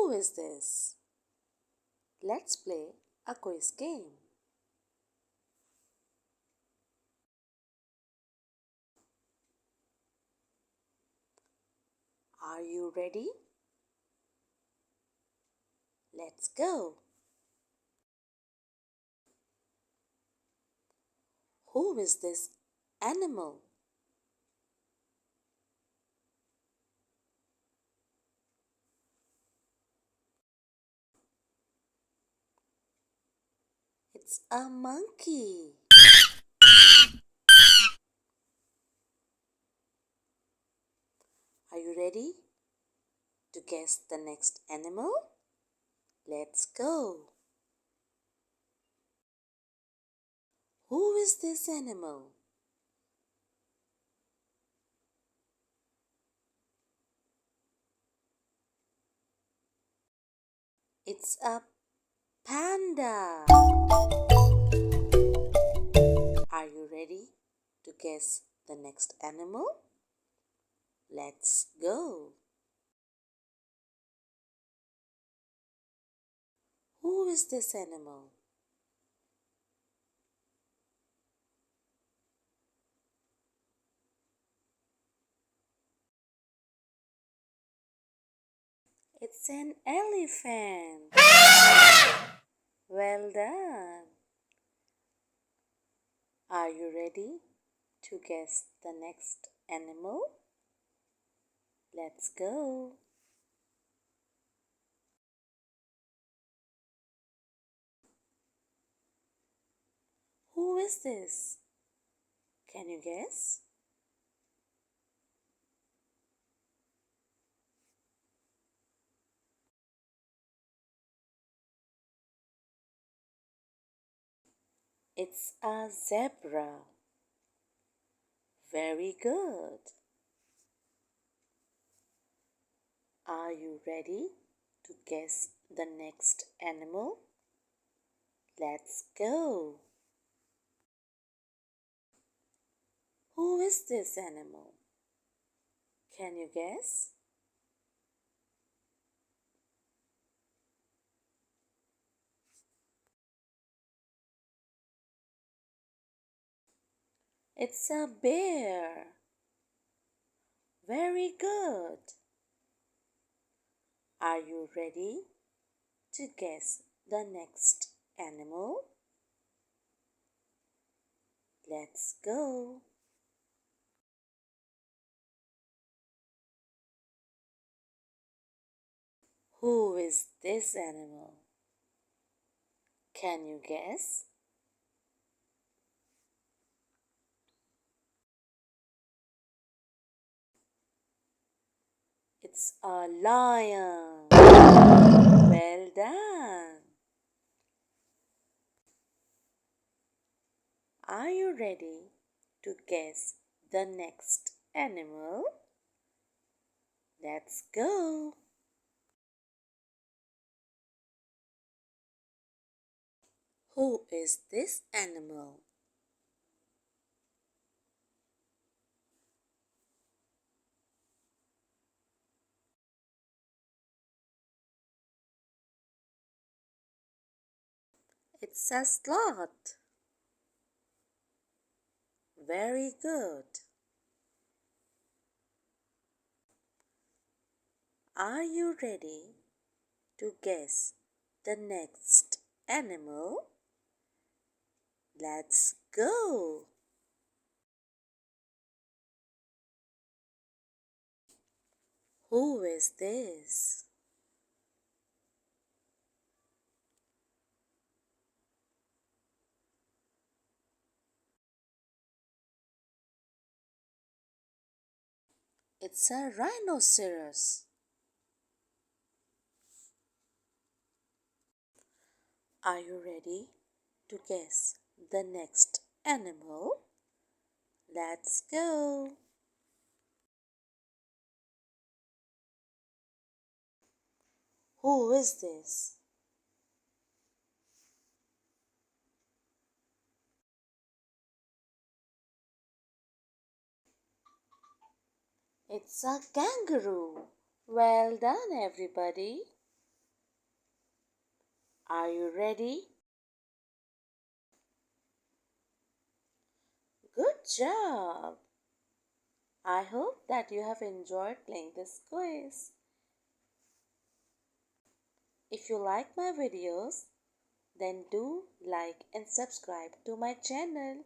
Who is this? Let's play a quiz game. Are you ready? Let's go. Who is this animal? It's a monkey. Are you ready to guess the next animal? Let's go. Who is this animal? It's a panda. Are you ready to guess the next animal? Let's go. Who is this animal? It's an elephant. Well done. Are you ready to guess the next animal? Let's go. Who is this? Can you guess? It's a zebra. Very good. Are you ready to guess the next animal? Let's go. Who is this animal? Can you guess? It's a bear. Very good. Are you ready to guess the next animal? Let's go. Who is this animal? Can you guess? It's a lion. Well done. Are you ready to guess the next animal? Let's go. Who is this animal? It's a sloth. Very good. Are you ready to guess the next animal? Let's go. Who is this? It's a rhinoceros. Are you ready to guess the next animal? Let's go. Who is this? It's a kangaroo. Well done, everybody. Are you ready? Good job! I hope that you have enjoyed playing this quiz. If you like my videos, then do like and subscribe to my channel.